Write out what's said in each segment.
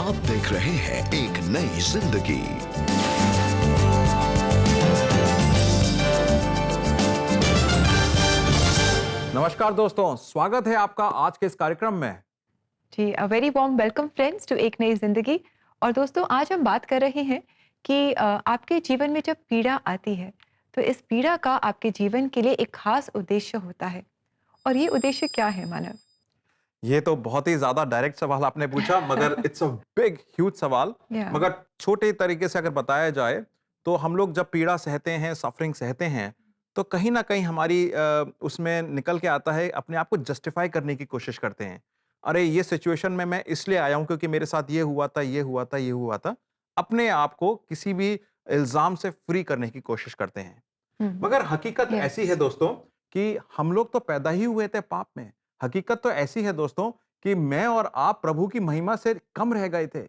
आप देख रहे हैं एक नई जिंदगी। नमस्कार दोस्तों, स्वागत है आपका आज के इस कार्यक्रम में। जी, a very warm welcome friends to एक नई जिंदगी। और दोस्तों, आज हम बात कर रहे हैं कि आपके जीवन में जब पीड़ा आती है तो इस पीड़ा का आपके जीवन के लिए एक खास उद्देश्य होता है। और ये उद्देश्य क्या है मानव? ये तो बहुत ही ज्यादा डायरेक्ट सवाल आपने पूछा, मगर इट्स अ बिग ह्यूज सवाल। या मगर छोटे तरीके से अगर बताया जाए तो हम लोग जब पीड़ा सहते हैं, सफरिंग सहते हैं, तो कहीं ना कहीं हमारी उसमें निकल के आता है, अपने आप को जस्टिफाई करने की कोशिश करते हैं। अरे ये सिचुएशन में मैं इसलिए आया हूं क्योंकि मेरे साथ ये हुआ था, ये हुआ था, ये हुआ था। अपने आप को किसी भी इल्जाम से फ्री करने की कोशिश करते हैं। मगर हकीकत ऐसी है यस दोस्तों कि हम लोग तो पैदा ही हुए थे पाप में। हकीकत तो ऐसी है दोस्तों कि मैं और आप प्रभु की महिमा से कम रह गए थे।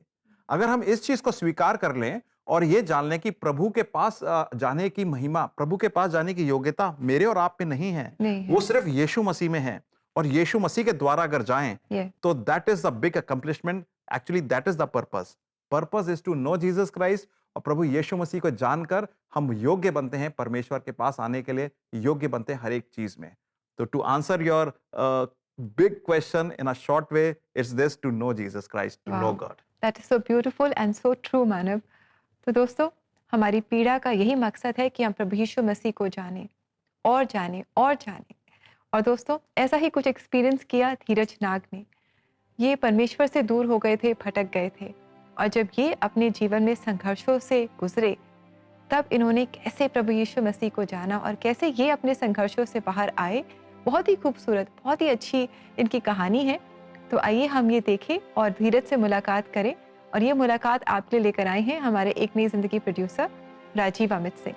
अगर हम इस चीज को स्वीकार कर लें और ये जान लें कि प्रभु के पास जाने की महिमा, प्रभु के पास जाने की योग्यता मेरे और आप में नहीं है, नहीं वो है। सिर्फ यीशु मसीह में है। और यीशु मसीह के द्वारा अगर जाएं ये तो that is the big accomplishment. Actually that is the purpose. Purpose is to know Jesus Christ. और प्रभु यीशु मसीह को जानकर हम योग्य बनते हैं, परमेश्वर के पास आने के लिए योग्य बनते हैं हर एक चीज में। तो to answer your big question in a short way, it's this: to know Jesus Christ, to know wow, God. That is so beautiful and so true Manav. तो दोस्तों, हमारी पीड़ा का यही मकसद है कि हम प्रभु यीशु मसीह को जानें और जानें और जानें। और दोस्तों, ऐसा ही कुछ एक्सपीरियंस किया धीरज नाग ने। ये परमेश्वर से दूर हो गए थे, भटक गए थे। और जब ये अपने जीवन में संघर्षों से गुजरे, तब इन्होंने कैसे प्रभु यीशु मसीह को जाना और कैसे ये अपने संघर्षों से बाहर आए। बहुत ही खूबसूरत, बहुत ही अच्छी इनकी कहानी है। तो आइए हम ये देखें और धीरज से मुलाकात करें। और ये मुलाकात आपके लिए लेकर आए हैं हमारे एक नई जिंदगी प्रोड्यूसर राजीव अमित सिंह।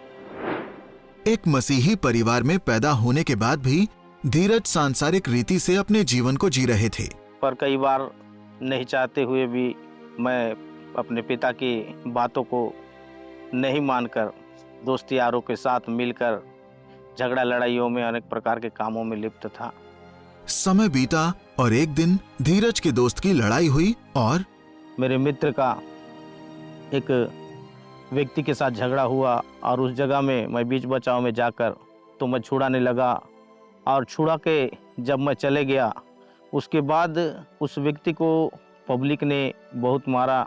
एक मसीही परिवार में पैदा होने के बाद भी धीरज सांसारिक रीति से अपने जीवन को जी रहे थे। पर कई बार नहीं चाहते हुए भी मैं अपने पिता की बातों को नहीं मानकर दोस्त यारों के साथ मिलकर झगड़ा लड़ाइयों में अनेक प्रकार के कामों में लिप्त था। समय बीता और एक दिन धीरज के दोस्त की लड़ाई हुई और मेरे मित्र का एक व्यक्ति के साथ झगड़ा हुआ और उस जगह में मैं बीच बचाव में जाकर तो मैं छुड़ाने लगा। और छुड़ा के जब मैं चले गया, उसके बाद उस व्यक्ति को पब्लिक ने बहुत मारा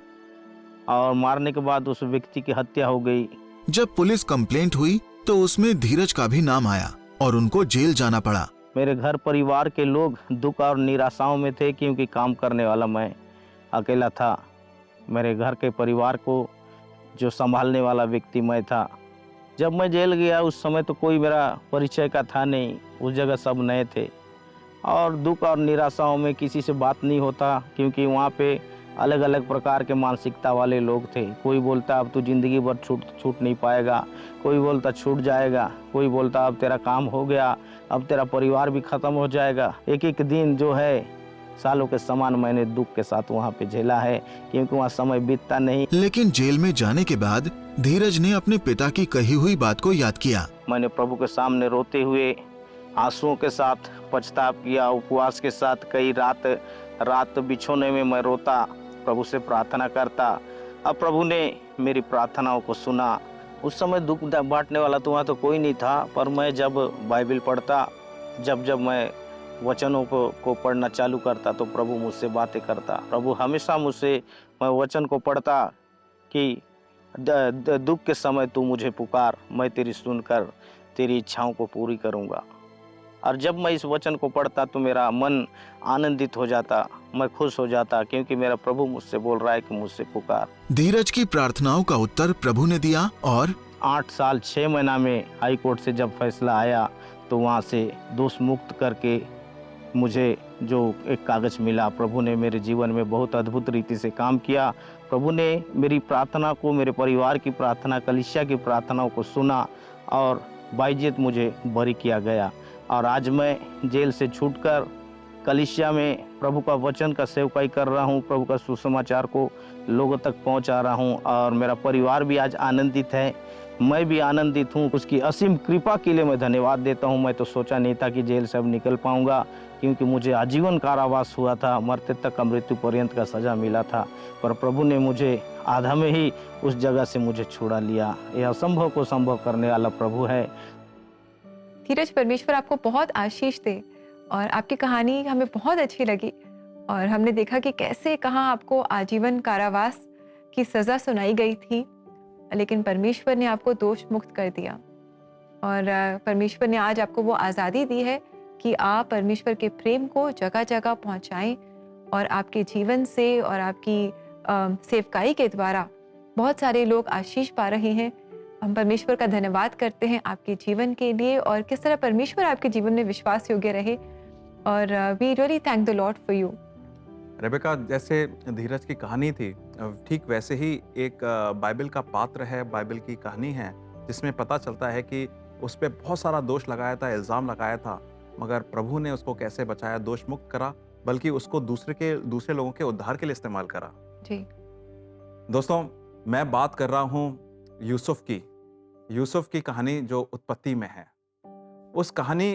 और मारने के बाद उस व्यक्ति की हत्या हो गई। जब पुलिस कंप्लेंट हुई तो उसमें धीरज का भी नाम आया और उनको जेल जाना पड़ा। मेरे घर परिवार के लोग दुख और निराशाओं में थे क्योंकि काम करने वाला मैं अकेला था। मेरे घर के परिवार को जो संभालने वाला व्यक्ति मैं था। जब मैं जेल गया उस समय तो कोई मेरा परिचय का था नहीं, उस जगह सब नए थे। और दुख और निराशाओं में किसी से बात नहीं होता क्योंकि वहाँ पे अलग अलग प्रकार के मानसिकता वाले लोग थे। कोई बोलता अब तू ज़िंदगी भर छूट नहीं पाएगा, कोई बोलता छूट जाएगा, कोई बोलता अब तेरा काम हो गया, अब तेरा परिवार भी ख़त्म हो जाएगा। एक एक दिन जो है सालों के समान मैंने दुख के साथ वहाँ पे झेला है क्योंकि वहाँ समय बीतता नहीं। लेकिन जेल में जाने के बाद धीरज ने अपने पिता की कही हुई बात को याद किया। मैंने प्रभु के सामने रोते हुए आंसुओं के साथ पछतावा किया, उपवास के साथ कई रात बिछोने में मैं रोता, प्रभु से प्रार्थना करता। अब प्रभु ने मेरी प्रार्थनाओं को सुना। उस समय दुख बांटने वाला तो वहाँ तो कोई नहीं था, पर मैं जब बाइबल पढ़ता, जब मैं वचनों को पढ़ना चालू करता तो प्रभु मुझसे बातें करता। प्रभु हमेशा मुझसे, मैं वचन को पढ़ता कि दुख के समय तू मुझे पुकार, मैं तेरी सुनकर तेरी इच्छाओं को पूरी करूँगा। और जब मैं इस वचन को पढ़ता तो मेरा मन आनंदित हो जाता, मैं खुश हो जाता क्योंकि मेरा प्रभु मुझसे बोल रहा है कि मुझसे पुकार। धीरज की प्रार्थनाओं का उत्तर प्रभु ने दिया और 8 साल 6 महीना में हाई कोर्ट से जब फैसला आया तो वहाँ से दोष मुक्त करके मुझे जो एक कागज़ मिला, प्रभु ने मेरे जीवन में बहुत अद्भुत रीति से काम किया। प्रभु ने मेरी प्रार्थना को, मेरे परिवार की प्रार्थना, कलीसिया की प्रार्थनाओं को सुना और बाइज्जत मुझे बरी किया गया। और आज मैं जेल से छूटकर कलीसिया में प्रभु का वचन का सेवकाई कर रहा हूँ, प्रभु का सुसमाचार को लोगों तक पहुँचा रहा हूँ और मेरा परिवार भी आज आनंदित है, मैं भी आनंदित हूँ। उसकी असीम कृपा के लिए मैं धन्यवाद देता हूँ। मैं तो सोचा नहीं था कि जेल से अब निकल पाऊँगा, क्योंकि मुझे आजीवन कारावास हुआ था, मरते तक का मृत्यु पर्यंत का सज़ा मिला था, पर प्रभु ने मुझे आधा में ही उस जगह से मुझे छुड़ा लिया। यह असंभव को संभव करने वाला प्रभु है। धीरज, परमेश्वर आपको बहुत आशीष दे और आपकी कहानी हमें बहुत अच्छी लगी और हमने देखा कि कैसे कहाँ आपको आजीवन कारावास की सज़ा सुनाई गई थी, लेकिन परमेश्वर ने आपको दोष मुक्त कर दिया और परमेश्वर ने आज आपको वो आज़ादी दी है कि आप परमेश्वर के प्रेम को जगह जगह पहुंचाएं और आपके जीवन से और आपकी सेवकाई के द्वारा बहुत सारे लोग आशीष पा रहे हैं। हम परमेश्वर का धन्यवाद करते हैं आपके जीवन के लिए और किस तरह परमेश्वर आपके जीवन में विश्वास योग्य रहे और we really thank the lord for you. Rebecca, जैसे धीरज की कहानी थी, ठीक वैसे ही एक बाइबल का पात्र है, बाइबल की कहानी है, जिसमें पता चलता है कि उस पर बहुत सारा दोष लगाया था, इल्ज़ाम लगाया था, मगर प्रभु ने उसको कैसे बचाया, दोष मुक्त करा, बल्कि उसको दूसरे लोगों के उद्धार के लिए इस्तेमाल करा। जी दोस्तों, मैं बात कर रहा हूँ यूसुफ की कहानी जो उत्पत्ति में है। उस कहानी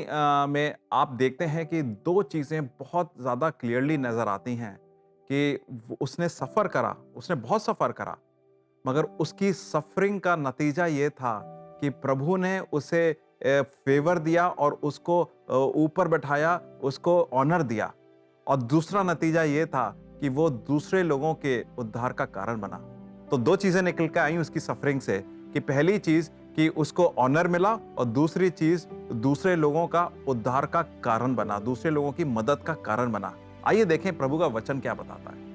में आप देखते हैं कि दो चीज़ें बहुत ज़्यादा क्लियरली नज़र आती हैं कि उसने बहुत सफ़र करा, मगर उसकी सफरिंग का नतीजा ये था कि प्रभु ने उसे फेवर दिया और उसको ऊपर बैठाया, उसको ऑनर दिया, और दूसरा नतीजा ये था कि वो दूसरे लोगों के उद्धार का कारण बना। तो दो चीज़ें निकल के आई उसकी सफरिंग से कि पहली चीज़ कि उसको ऑनर मिला और दूसरी चीज़ दूसरे लोगों का उद्धार का कारण बना, दूसरे लोगों की मदद का कारण बना। आइए देखें प्रभु का वचन क्या बताता है।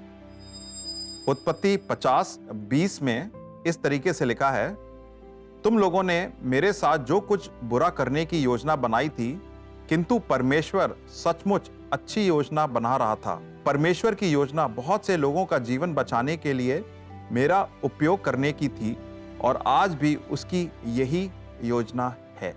उत्पत्ति 50:20 में इस तरीके से लिखा है, तुम लोगों ने मेरे साथ जो कुछ बुरा करने की योजना बनाई थी, किंतु परमेश्वर सचमुच अच्छी योजना बना रहा था। परमेश्वर की योजना बहुत से लोगों का जीवन बचाने के लिए मेरा उपयोग करने की थी और आज भी उसकी यही योजना है।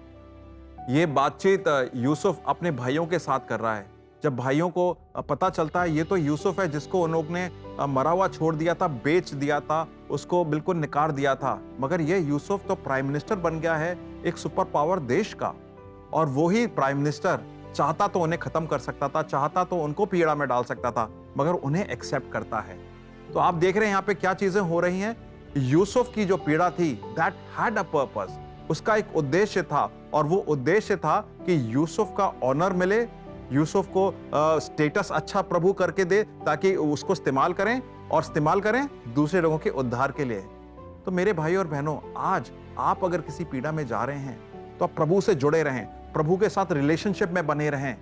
ये बातचीत यूसुफ अपने भाइयों के साथ कर रहा है। जब भाइयों को पता चलता है ये तो यूसुफ है जिसको उन लोग ने मरा हुआ छोड़ दिया था, बेच दिया था, उसको बिल्कुल निकाल दिया था, मगर ये यूसुफ तो प्राइम मिनिस्टर बन गया है एक सुपर पावर देश का, और वही प्राइम मिनिस्टर चाहता तो उन्हें खत्म कर सकता था, चाहता तो उनको पीड़ा में डाल सकता था, मगर उन्हें एक्सेप्ट करता है। तो आप देख रहे हैं यहाँ पे क्या चीजें हो रही हैं। यूसुफ की जो पीड़ा थी, दैट हैड अ पर्पस, उसका एक उद्देश्य था, और वो उद्देश्य था कि यूसुफ का ऑनर मिले, यूसुफ को स्टेटस अच्छा प्रभु करके दे ताकि उसको इस्तेमाल करें दूसरे लोगों के उद्धार के लिए। तो मेरे भाई और बहनों, आज आप अगर किसी पीड़ा में जा रहे हैं तो आप प्रभु से जुड़े रहें, प्रभु के साथ रिलेशनशिप में बने रहें।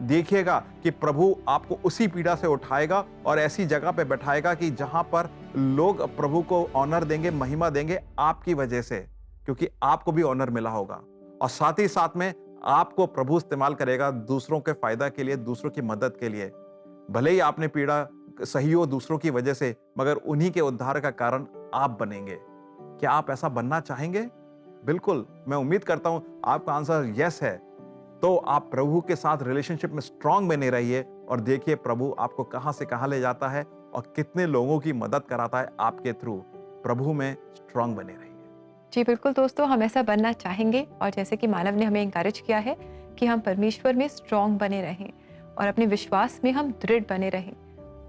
देखिएगा कि प्रभु आपको उसी पीड़ा से उठाएगा और ऐसी जगह पे बैठाएगा कि जहां पर लोग प्रभु को ऑनर देंगे, महिमा देंगे आपकी वजह से, क्योंकि आपको भी ऑनर मिला होगा, और साथ ही साथ में आपको प्रभु इस्तेमाल करेगा दूसरों के फायदा के लिए, दूसरों की मदद के लिए। भले ही आपने पीड़ा सही हो दूसरों की वजह से, मगर उन्हीं के उद्धार का कारण आप बनेंगे। क्या आप ऐसा बनना चाहेंगे? बिल्कुल, मैं उम्मीद करता हूं आपका आंसर यस है। तो आप प्रभु के साथ रिलेशनशिप में स्ट्रांग बने रहिए और देखिए प्रभु आपको कहां से कहां ले जाता है और कितने लोगों की मदद कराता है आपके थ्रू। प्रभु में स्ट्रांग बने रहिए। जी बिल्कुल दोस्तों, हम ऐसा बनना चाहेंगे, और जैसे कि मानव ने हमें इंकरेज किया है कि हम परमेश्वर में स्ट्रांग बने रहें और अपने विश्वास में हम दृढ़ बने रहें।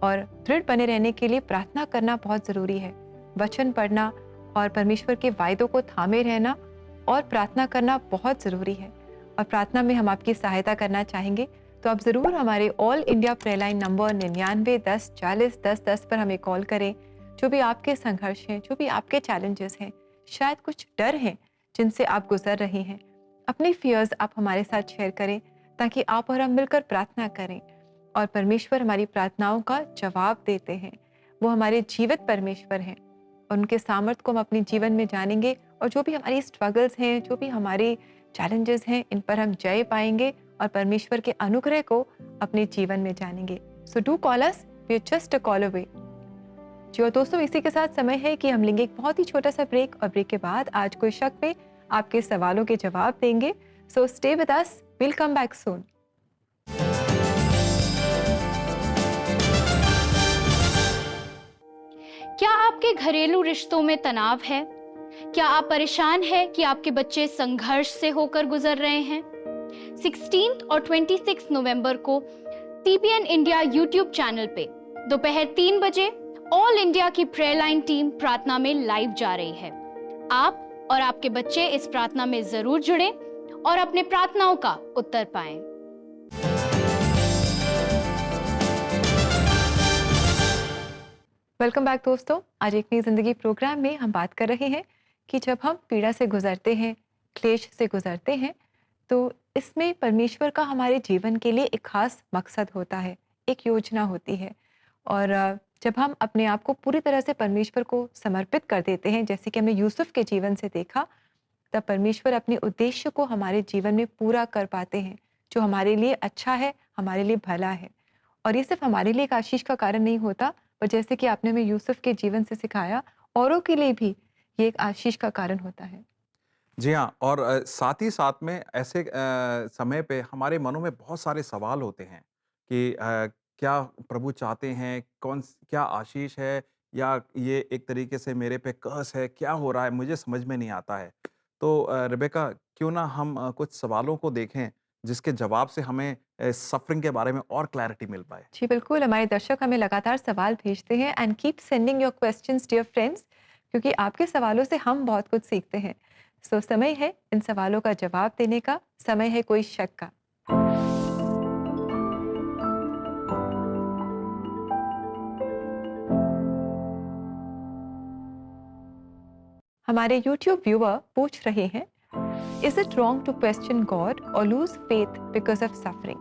और दृढ़ बने रहने के लिए प्रार्थना करना बहुत ज़रूरी है, वचन पढ़ना और परमेश्वर के वायदों को थामे रहना और प्रार्थना करना बहुत ज़रूरी है। और प्रार्थना में हम आपकी सहायता करना चाहेंगे, तो आप ज़रूर हमारे all India prayer line number 99 10 40 10 10 पर हमें कॉल करें। जो भी आपके संघर्ष हैं, जो भी आपके चैलेंजेस हैं, शायद कुछ डर हैं जिनसे आप गुजर रहे हैं, अपने फियर्स आप हमारे साथ शेयर करें ताकि आप और हम मिलकर प्रार्थना करें। और परमेश्वर हमारी प्रार्थनाओं का जवाब देते हैं। वो हमारे जीवित परमेश्वर हैं और उनके सामर्थ्य को हम अपने जीवन में जानेंगे, और जो भी हमारी स्ट्रगल्स हैं, जो भी हमारे चैलेंजेस हैं, इन पर हम जय पाएंगे और परमेश्वर के अनुग्रह को अपने जीवन में जानेंगे। So do call us, we are just a call away. जी, और दोस्तों इसी के साथ समय है कि हम लेंगे एक बहुत ही छोटा सा ब्रेक, और ब्रेक के बाद आज कोई शक में आपके सवालों के जवाब देंगे। So stay with us, will come back soon. क्या आपके घरेलू रिश्तों में तनाव है? क्या आप परेशान हैं कि आपके बच्चे संघर्ष से होकर गुजर रहे हैं? 16 और 26 नवंबर को CBN इंडिया यूट्यूब चैनल पे दोपहर 3 बजे ऑल इंडिया की प्रेयर लाइन टीम प्रार्थना में लाइव जा रही है। आप और आपके बच्चे इस प्रार्थना में जरूर जुड़ें और अपने प्रार्थनाओं का उत्तर पाएं। वेलकम बैक दोस्तों। आज एक नई जिंदगी प्रोग्राम में हम बात कर रहे हैं कि जब हम पीड़ा से गुजरते हैं, क्लेश से गुजरते हैं, तो इसमें परमेश्वर का हमारे जीवन के लिए एक खास मकसद होता है, एक योजना होती है। और जब हम अपने आप को पूरी तरह से परमेश्वर को समर्पित कर देते हैं, जैसे कि हमने यूसुफ के जीवन से देखा, तब परमेश्वर अपने उद्देश्य को हमारे जीवन में पूरा कर पाते हैं, जो हमारे लिए अच्छा है, हमारे लिए भला है। और ये सिर्फ हमारे लिए एक आशीष का कारण नहीं होता, पर जैसे कि आपने हमें यूसुफ के जीवन से सिखाया, औरों के लिए भी ये एक आशीष का कारण होता है। जी हाँ, और साथ ही साथ में ऐसे समय पे हमारे मनों में बहुत सारे सवाल होते हैं कि क्या प्रभु चाहते हैं, क्या आशीष है, या ये एक तरीके से मेरे पे कर्स है, क्या हो रहा है, मुझे समझ में नहीं आता है। तो रेबेका, क्यों ना हम कुछ सवालों को देखें जिसके जवाब से हमें सफरिंग के बारे में और क्लैरिटी मिल पाए। जी बिल्कुल, हमारे दर्शक हमें लगातार सवाल भेजते हैं and keep sending your questions dear friends, क्योंकि आपके सवालों से हम बहुत कुछ सीखते हैं। सो समय है इन सवालों का जवाब देने का, समय है कोई शक का। हमारे YouTube व्यूअर पूछ रहे हैं, is it wrong to question God और lose faith because of suffering?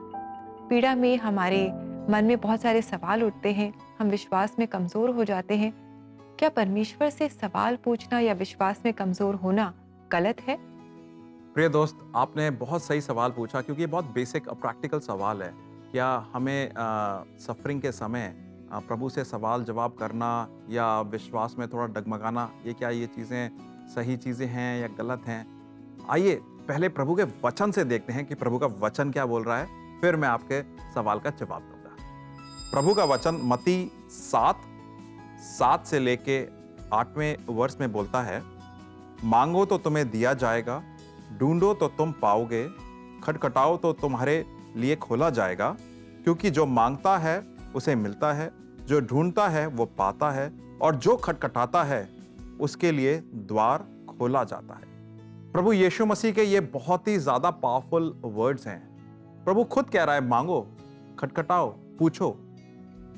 पीड़ा में हमारे मन में बहुत सारे सवाल उठते हैं, हम विश्वास में कमजोर हो जाते हैं। क्या परमेश्वर से सवाल पूछना या विश्वास में कमजोर होना गलत है? प्रिय दोस्त, आपने बहुत सही सवाल पूछा, क्योंकि ये बहुत बेसिक और प्रैक्टिकल सवाल है। क्या हमें सफरिंग के समय प्रभु से सवाल जवाब करना या विश्वास में थोड़ा डगमगाना, ये चीज़ें सही चीज़ें हैं या गलत हैं? आइए पहले प्रभु के वचन से देखते हैं कि प्रभु का वचन क्या बोल रहा है, फिर मैं आपके सवाल का जवाब दूंगा। प्रभु का वचन मत्ती 7 से लेके 8वें वर्ष में बोलता है, मांगो तो तुम्हें दिया जाएगा, ढूंढो तो तुम पाओगे, खटखटाओ तो तुम्हारे लिए खोला जाएगा। क्योंकि जो मांगता है उसे मिलता है, जो ढूंढता है वो पाता है, और जो खटखटाता है उसके लिए द्वार खोला जाता है। प्रभु यीशु मसीह के ये बहुत ही ज्यादा पावरफुल वर्ड्स हैं। प्रभु खुद कह रहा है, मांगो, खटखटाओ, पूछो।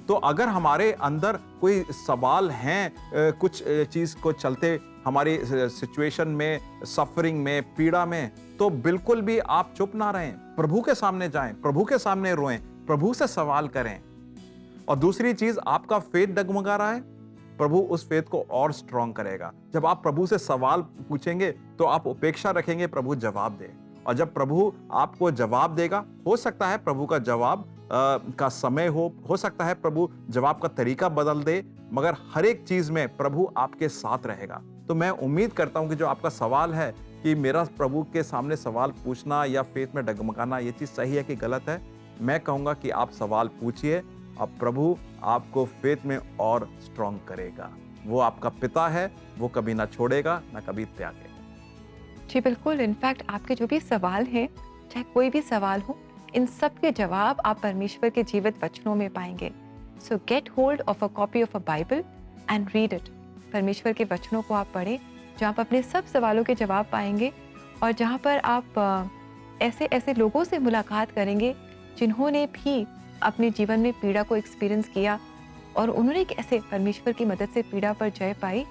तो अगर हमारे अंदर कोई सवाल हैं कुछ चीज को चलते, हमारी सिचुएशन में, सफरिंग में, पीड़ा में, तो बिल्कुल भी आप चुप ना रहें, प्रभु के सामने जाएं, प्रभु के सामने रोएं, प्रभु से सवाल करें। और दूसरी चीज, आपका फेथ डगमगा रहा है, प्रभु उस फेथ को और स्ट्रांग करेगा। जब आप प्रभु से सवाल पूछेंगे तो आप उपेक्षा रखेंगे, प्रभु जवाब दे। और जब प्रभु आपको जवाब देगा, हो सकता है प्रभु का जवाब का समय हो सकता है प्रभु जवाब का तरीका बदल दे, मगर हर एक चीज में प्रभु आपके साथ रहेगा। तो मैं उम्मीद करता हूं कि जो आपका सवाल है कि मेरा प्रभु के सामने सवाल पूछना या फेथ में डगमगाना, ये चीज सही है कि गलत है, मैं कहूंगा कि आप सवाल पूछिए, अब प्रभु आपको फेथ में और स्ट्रांग करेगा। वो आपका पिता है, वो कभी ना छोड़ेगा ना कभी त्यागेगा। जी बिल्कुल, इनफैक्ट आपके जो भी सवाल हैं, चाहे कोई भी सवाल हो, इन सब के जवाब आप परमेश्वर के जीवित वचनों में पाएंगे। सो get hold of a copy of a Bible and read it. परमेश्वर के वचनों को आप पढ़ें, जहाँ पर अपने सब सवालों के जवाब पाएंगे, और जहाँ पर आप ऐसे ऐसे लोगों से मुलाकात करेंगे जिन्होंने भी अपने जीवन में पीड़ा को एक्सपीरियंस किया और उन्होंने कैसे परमेश्वर की मदद से पीड़ा पर जय पाई,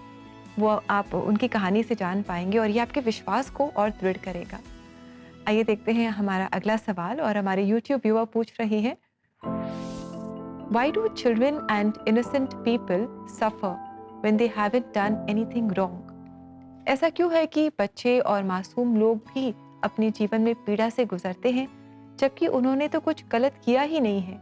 वो आप उनकी कहानी से जान पाएंगे, और ये आपके विश्वास को और दृढ़ करेगा। आइए देखते हैं हमारा अगला सवाल, और हमारे YouTube व्यूअर पूछ रहे हैं, Why do children and innocent people suffer when they haven't done anything wrong? ऐसा क्यों है कि बच्चे और मासूम लोग भी अपने जीवन में पीड़ा से गुजरते हैं, जबकि उन्होंने तो कुछ गलत किया ही नहीं है?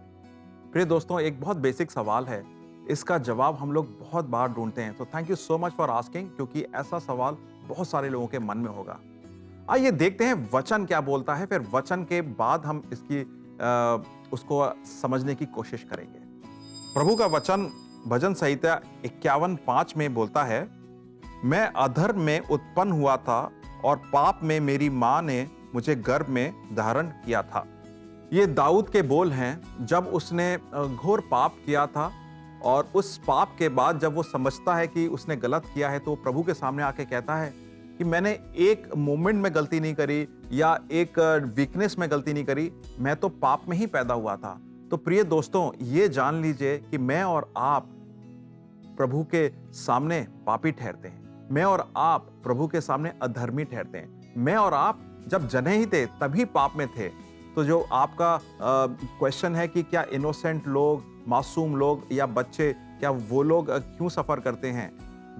प्रिय दोस्तों, एक बहुत बेसिक सवाल है, इसका जवाब हम लोग बहुत बार ढूंढते हैं। तो thank you so much for asking, क्योंकि ऐसा सवाल बहुत सारे लोगों के मन में होगा। आइए देखते हैं वचन क्या बोलता है, फिर वचन के बाद हम इसकी उसको समझने की कोशिश करेंगे। प्रभु का वचन भजन संहिता 51:5 में बोलता है, मैं अधर्म में उत्पन्न हुआ था और पाप में मेरी माँ ने मुझे गर्भ में धारण किया था। ये दाऊद के बोल हैं जब उसने घोर पाप किया था, और उस पाप के बाद जब वो समझता है कि उसने गलत किया है, तो प्रभु के सामने आके कहता है कि मैंने एक मोमेंट में गलती नहीं करी या एक वीकनेस में गलती नहीं करी, मैं तो पाप में ही पैदा हुआ था। तो प्रिय दोस्तों, ये जान लीजिए कि मैं और आप प्रभु के सामने पापी ठहरते हैं, मैं और आप प्रभु के सामने अधर्मी ठहरते हैं। मैं और आप जब जने ही थे तभी पाप में थे। तो जो आपका क्वेश्चन है कि क्या इनोसेंट लोग, मासूम लोग या बच्चे, क्या वो लोग क्यों सफर करते हैं?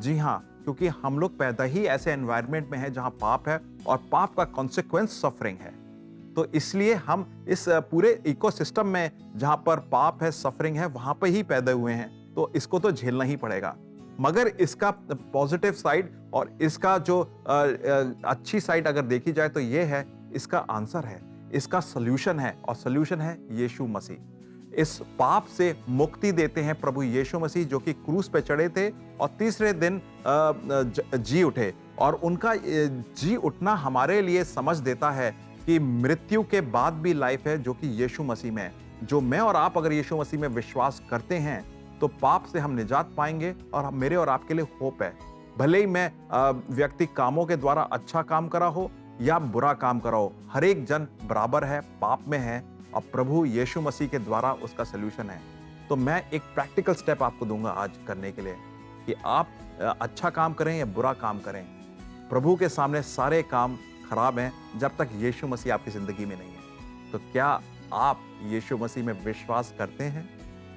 जी हाँ, क्योंकि हम लोग पैदा ही ऐसे एनवायरनमेंट में हैं जहां पाप है, और पाप का कॉन्सिक्वेंस सफरिंग है। तो इसलिए हम इस पूरे इकोसिस्टम में जहां पर पाप है, सफरिंग है, वहां पर ही पैदा हुए हैं। तो इसको तो झेलना ही पड़ेगा। मगर इसका पॉजिटिव साइड और इसका जो अच्छी साइड अगर देखी जाए तो ये है, इसका आंसर है, इसका सोल्यूशन है, और सोल्यूशन है यीशु मसीह। इस पाप से मुक्ति देते हैं प्रभु यीशु मसीह, जो कि क्रूस पे चढ़े थे और तीसरे दिन जी उठे। और उनका जी उठना हमारे लिए समझ देता है कि मृत्यु के बाद भी लाइफ है, जो कि यीशु मसीह में है। जो मैं और आप अगर यीशु मसीह में विश्वास करते हैं तो पाप से हम निजात पाएंगे, और मेरे और आपके लिए होप है। भले ही मैं व्यक्ति कामों के द्वारा अच्छा काम करा हो या बुरा काम करा हो, हर एक जन बराबर है, पाप में है, और प्रभु यीशु मसीह के द्वारा उसका सलूशन है। तो मैं एक प्रैक्टिकल स्टेप आपको दूंगा आज करने के लिए कि आप अच्छा काम करें या बुरा काम करें, प्रभु के सामने सारे काम खराब हैं जब तक यीशु मसीह आपकी जिंदगी में नहीं है। तो क्या आप यीशु मसीह में विश्वास करते हैं?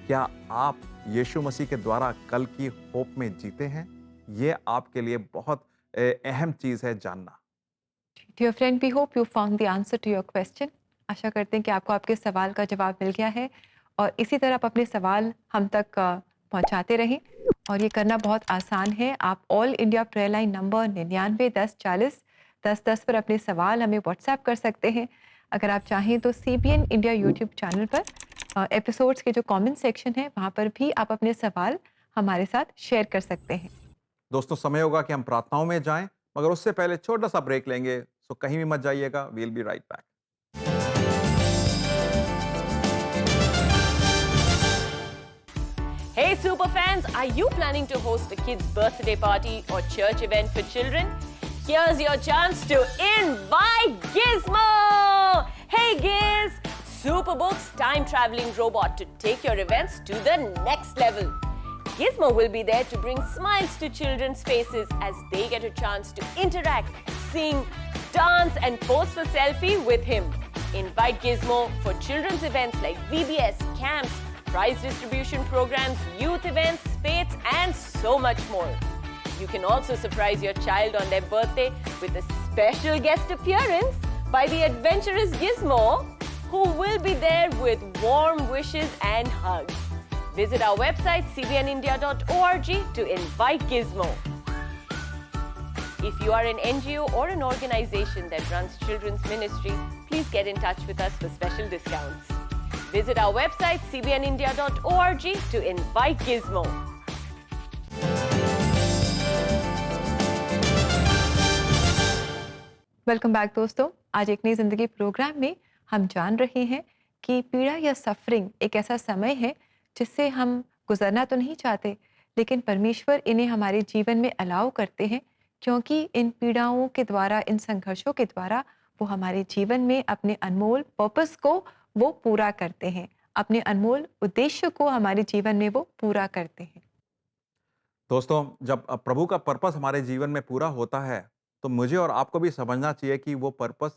क्या आप यीशु मसीह के द्वारा कल की होप में जीते हैं? ये आपके लिए बहुत अहम चीज है जानना। Dear friend, we hope you found the answer to your question. आशा करते हैं कि आपको आपके सवाल का जवाब मिल गया है, और इसी तरह आप अपने सवाल हम तक पहुंचाते रहें। और ये करना बहुत आसान है। आप all India prayer line number 9910401010 पर अपने सवाल हमें व्हाट्सएप कर सकते हैं। अगर आप चाहें तो CBN इंडिया यूट्यूब चैनल पर एपिसोड्स के जो कमेंट सेक्शन है, वहाँ पर भी आप अपने सवाल हमारे साथ शेयर कर सकते हैं। दोस्तों, समय होगा कि हम प्रार्थनाओं में जाएं, मगर उससे पहले छोटा सा ब्रेक लेंगे। सो कहीं भी मत जाइएगा, we will be right back. Hey super fans, are you planning to host a kid's birthday party or church event for children? Here's your chance to invite Gizmo! Hey Giz! Superbook's time-traveling robot to take your events to the next level. Gizmo will be there to bring smiles to children's faces as they get a chance to interact, sing, dance and pose for selfie with him. Invite Gizmo for children's events like VBS, camps, prize distribution programs, youth events, fates and so much more. You can also surprise your child on their birthday with a special guest appearance by the adventurous Gizmo, who will be there with warm wishes and hugs. Visit our website cbnindia.org to invite Gizmo. If you are an NGO or an organization that runs children's ministry, please get in touch with us for special discounts. Visit our website cbnindia.org to invite Gizmo. Welcome back दोस्तों। आज एक नई जिंदगी programme में हम जान रहे हैं कि पीड़ा या सफरिंग एक ऐसा समय है जिससे हम गुजरना तो नहीं चाहते, लेकिन परमेश्वर इन्हें हमारे जीवन में अलाउ करते हैं, क्योंकि इन पीड़ाओं के द्वारा, इन संघर्षों के द्वारा वो हमारे जीवन में अपने अनमोल पर्पस को वो पूरा करते हैं, अपने अनमोल उद्देश्य को हमारे जीवन में वो पूरा करते हैं। दोस्तों, जब प्रभु का पर्पस हमारे जीवन में पूरा होता है तो मुझे और आपको भी समझना चाहिए कि वो पर्पस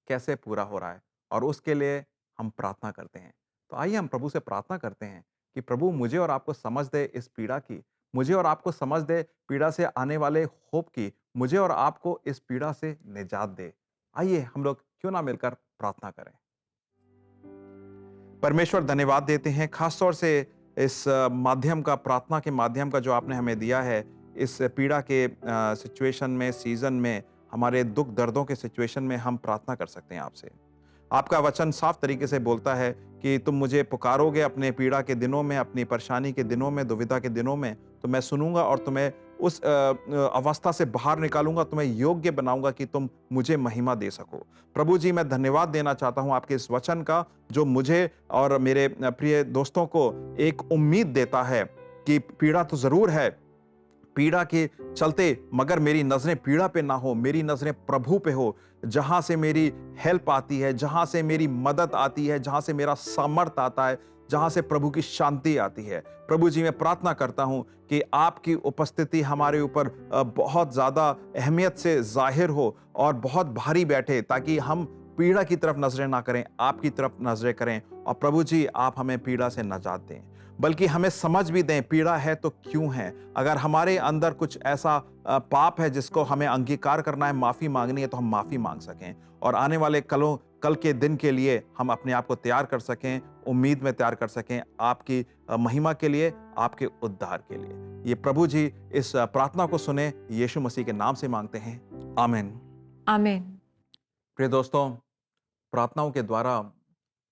कैसे पूरा हो रहा है, और उसके लिए हम प्रार्थना करते हैं। तो आइए हम प्रभु से प्रार्थना करते हैं कि प्रभु मुझे और आपको समझ दे इस पीड़ा की, मुझे और आपको समझ दे पीड़ा से आने वाले होप की, मुझे और आपको इस पीड़ा से निजात दे। आइए हम लोग क्यों ना मिलकर प्रार्थना करें। परमेश्वर, धन्यवाद देते हैं खास तौर से इस माध्यम का, प्रार्थना के माध्यम का जो आपने हमें दिया है। इस पीड़ा के सिचुएशन में, सीजन में, हमारे दुख दर्दों के सिचुएशन में हम प्रार्थना कर सकते हैं आपसे। आपका वचन साफ तरीके से बोलता है कि तुम मुझे पुकारोगे अपने पीड़ा के दिनों में, अपनी परेशानी के दिनों में, दुविधा के दिनों में, तो मैं सुनूंगा और तुम्हें उस अवस्था से बाहर निकालूंगा, तुम्हें योग्य बनाऊंगा कि तुम मुझे महिमा दे सको। प्रभु जी, मैं धन्यवाद देना चाहता हूं आपके इस वचन का, जो मुझे और मेरे प्रिय दोस्तों को एक उम्मीद देता है कि पीड़ा तो जरूर है, पीड़ा के चलते, मगर मेरी नजरें पीड़ा पे ना हो, मेरी नजरें प्रभु पे हो, जहां से मेरी हेल्प आती है, जहां से मेरी मदद आती है, जहां से मेरा सामर्थ आता है, जहां से प्रभु की शांति आती है। प्रभु जी, मैं प्रार्थना करता हूं कि आपकी उपस्थिति हमारे ऊपर बहुत ज्यादा अहमियत से जाहिर हो और बहुत भारी बैठे, ताकि हम पीड़ा की तरफ नजरें ना करें, आपकी तरफ नजरें करें। और प्रभु जी, आप हमें पीड़ा से नजात दें, बल्कि हमें समझ भी दें पीड़ा है तो क्यों है। अगर हमारे अंदर कुछ ऐसा पाप है जिसको हमें अंगीकार करना है, माफी मांगनी है, तो हम माफी मांग सकें और आने वाले कल के दिन के लिए हम अपने आप को तैयार कर सकें, उम्मीद में तैयार कर सकें, आपकी महिमा के लिए, आपके उद्धार के लिए। ये प्रभु जी इस प्रार्थना को सुने, यीशु मसीह के नाम से मांगते हैं, आमीन। आमीन। प्रिय दोस्तों, प्रार्थनाओं के द्वारा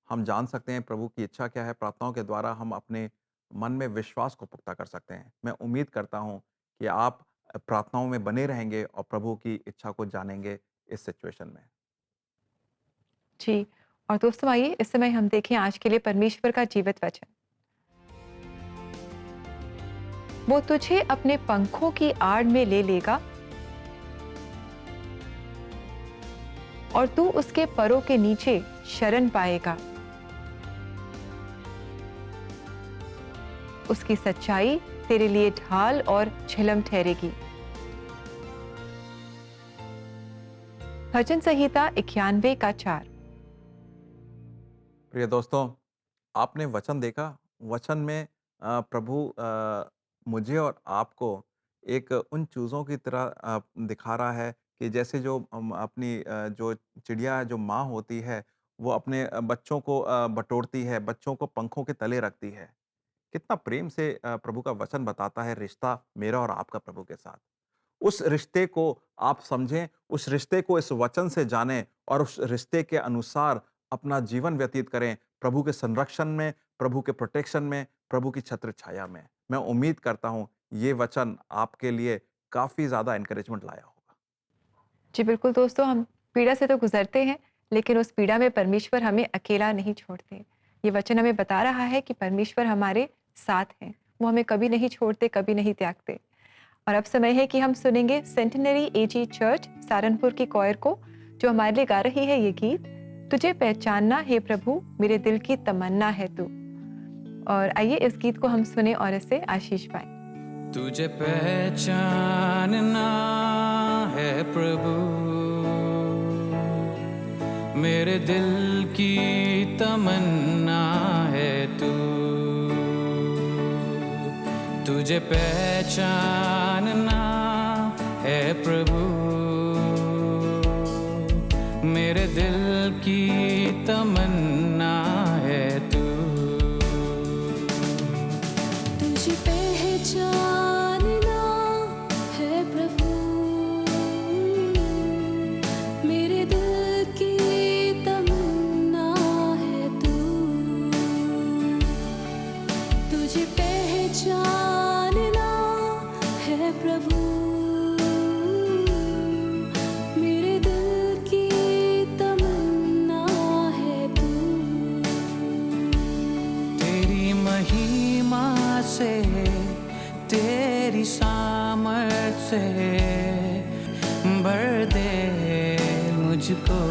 हम जान सकते हैं प्रभु की इच्छा क्या है। प्रार्थनाओं के द्वारा हम अपने मन में विश्वास को पुख्ता कर सकते हैं। मैं उम्मीद करता हूं कि आप प्रार्थनाओं में बने रहेंगे और प्रभु की इच्छा को जानेंगे इस सिचुएशन में। जी, और दोस्तों आइए इस समय हम देखें आज के लिए परमेश्वर का जीवित वचन। वो तुझे अपने पंखों की आड़ में ले लेगा और तू उसके परों के नीचे शरण पाएगा। उसकी सच्चाई तेरे लिए ढाल और झिलम ठहरेगी। भजन संहिता 91 का 4। प्रिय दोस्तों, आपने वचन देखा। वचन में प्रभु मुझे और आपको एक उन चीज़ों की तरह दिखा रहा है कि जैसे जो अपनी जो चिड़िया जो माँ होती है, वो अपने बच्चों को बटोरती है, बच्चों को पंखों के तले रखती है। कितना प्रेम से प्रभु का वचन बताता है रिश्ता मेरा और आपका प्रभु के साथ। उस रिश्ते को आप समझें, उस रिश्ते को इस वचन से जानें और उस रिश्ते के अनुसार अपना जीवन व्यतीत करें, प्रभु के संरक्षण में, प्रभु के प्रोटेक्शन में, प्रभु की छत्र छाया में। मैं उम्मीद करता हूं ये वचन आपके लिए काफी ज्यादा एनकरेजमेंट लाया होगा। जी बिल्कुल दोस्तों, हम पीड़ा से तो गुजरते हैं, लेकिन उस पीड़ा में परमेश्वर हमें अकेला नहीं छोड़ते। ये वचन हमें बता रहा है कि परमेश्वर हमारे साथ हैं, वो हमें कभी नहीं छोड़ते, कभी नहीं त्यागते। और अब समय है कि हम सुनेंगे सेंटिनरी एजी चर्च सहारनपुर की कॉयर को, जो हमारे लिए गा रही है ये गीत, तुझे पहचानना है प्रभु मेरे दिल की तमन्ना है तू। और आइए इस गीत को हम सुने और इससे आशीष पाएं। तुझे पहचानना है प्रभु मेरे दिल की तमन्ना है तू। तुझे पहचानना है प्रभु मेरे दिल की तमन्ना है तू। तुझे पहचानना है प्रभु मेरे दिल की तमन्ना है तू। तुझे पहचानना है प्रभु मेरे दिल की तमन्ना है तू। तेरी महिमा से तेरी सामर्थ से भर दे मुझको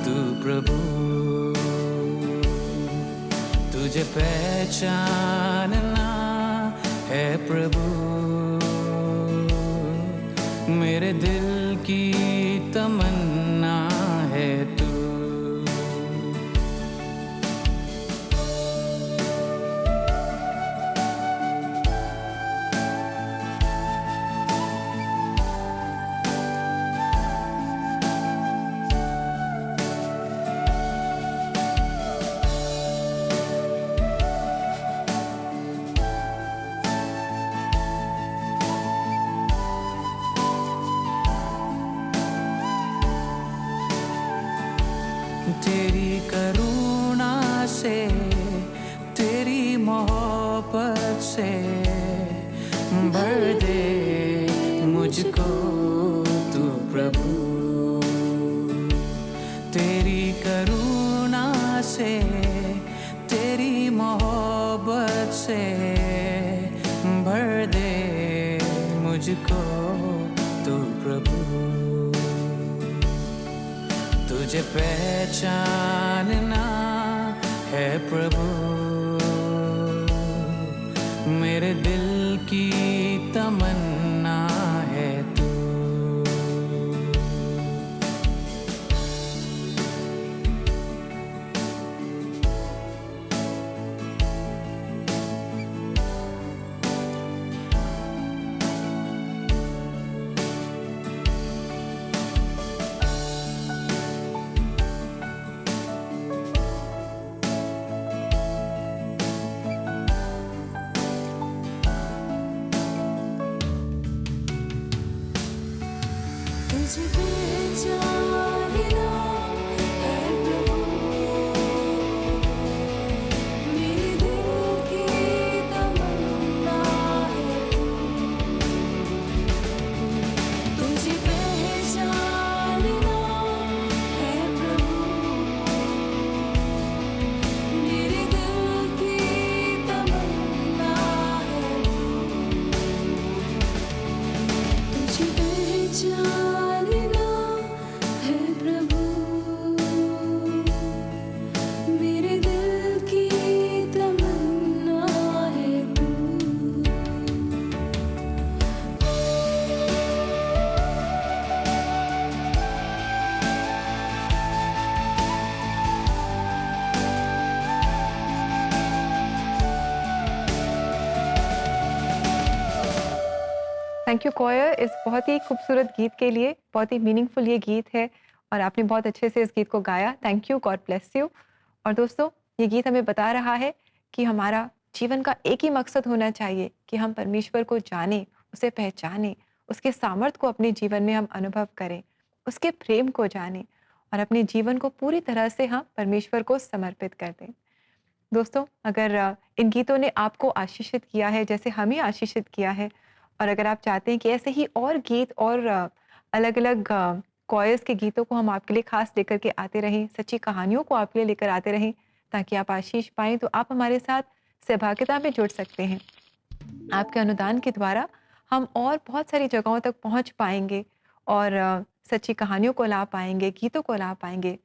तू प्रभु। तुझे पहचानना है प्रभु मेरे दिल की तमन्ना है तू। तेरी करुणा से तेरी मोहब्बत से भर दे को तू प्रभु, तुझे पहचानना है प्रभु, मेरे दिल की तमन्ना है तू। तुझे पहचानना है प्रभु, मेरे दिल की तमन्ना है तू। तुझे पहचानना है प्रभु, मेरे दिल की तमन्ना है तू। तुझे पहचानना है प्रभु, मेरे दिल की तमन्ना है तू। थैंक यू कॉयर इस बहुत ही खूबसूरत गीत के लिए। बहुत ही मीनिंगफुल ये गीत है और आपने बहुत अच्छे से इस गीत को गाया। Thank you, God bless you. और दोस्तों, ये गीत हमें बता रहा है कि हमारा जीवन का एक ही मकसद होना चाहिए कि हम परमेश्वर को जानें, उसे पहचानें, उसके सामर्थ्य को अपने जीवन में हम अनुभव करें, उसके प्रेम को जानें और अपने जीवन को पूरी तरह से हम परमेश्वर को समर्पित कर दें। दोस्तों, अगर इन गीतों ने आपको आशीषित किया है जैसे हमें आशीषित किया है, और अगर आप चाहते हैं कि ऐसे ही और गीत और अलग अलग कॉयर्स के गीतों को हम आपके लिए खास लेकर के आते रहें, सच्ची कहानियों को आपके लिए लेकर आते रहें ताकि आप आशीष पाएँ, तो आप हमारे साथ सहभागिता में जुड़ सकते हैं। आपके अनुदान के द्वारा हम और बहुत सारी जगहों तक पहुंच पाएंगे और सच्ची कहानियों को ला पाएंगे, गीतों को ला पाएंगे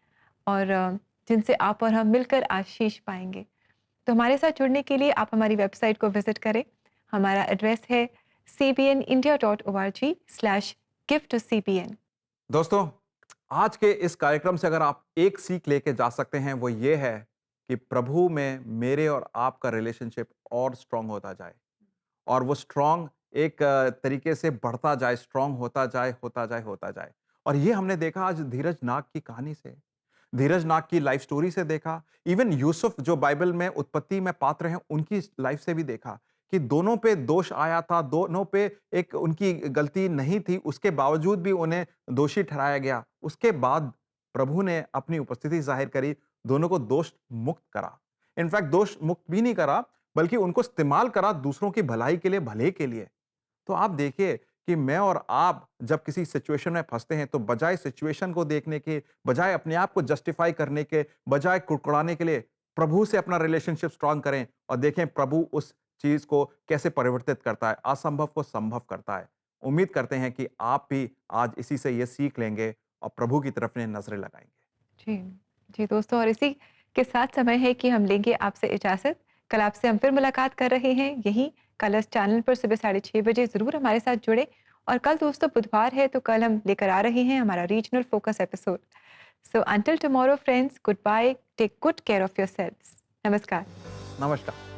और जिनसे आप और हम मिलकर आशीष पाएंगे। तो हमारे साथ जुड़ने के लिए आप हमारी वेबसाइट को विजिट करें। हमारा एड्रेस है cbnindia.org/give-to-cbn। दोस्तों, आज के इस कार्यक्रम से अगर आप एक सीख लेके जा सकते हैं वो ये है कि प्रभु में मेरे और आपका रिलेशनशिप और स्ट्रांग होता जाए और वो स्ट्रांग एक तरीके से बढ़ता जाए, स्ट्रांग होता जाए, होता जाए, होता जाए। और ये हमने देखा आज धीरज नाग की कहानी से, धीरज नाग की लाइफ स्टोरी से देखा, इवन यूसुफ जो बाइबल में उत्पत्ति में पात्र हैं उनकी लाइफ से भी देखा कि दोनों पे दोष आया था, दोनों पे एक उनकी गलती नहीं थी, उसके बावजूद भी उन्हें दोषी ठहराया गया। उसके बाद प्रभु ने अपनी उपस्थिति जाहिर करी, दोनों को दोष मुक्त करा। इनफैक्ट दोष मुक्त भी नहीं करा, बल्कि उनको इस्तेमाल करा दूसरों की भलाई के लिए, भले के लिए। तो आप देखिए कि मैं और आप जब किसी सिचुएशन में फंसते हैं तो बजाय सिचुएशन को देखने के, बजाय अपने आप को जस्टिफाई करने के, बजाय कुड़कुड़ाने के लिए प्रभु से अपना रिलेशनशिप स्ट्रांग करें और देखें प्रभु उस चीज को कैसे परिवर्तित करता है, असंभव को संभव करता है। उम्मीद करते हैं कि आप भी आज इसी से ये सीख लेंगे और प्रभु की तरफ ने नजरें लगाएंगे। जी जी दोस्तों, और इसी के साथ समय है कि हम लेंगे आपसे इजाजत। कल आपसे हम फिर मुलाकात कर रहे हैं यही कलर्स चैनल पर सुबह 6:30 बजे। जरूर हमारे साथ जुड़े। और कल दोस्तों बुधवार है, तो कल हम लेकर आ रहे हैं हमारा regional focus episode. So until tomorrow friends, good bye, take good care of yourselves. नमस्कार। नमस्कार।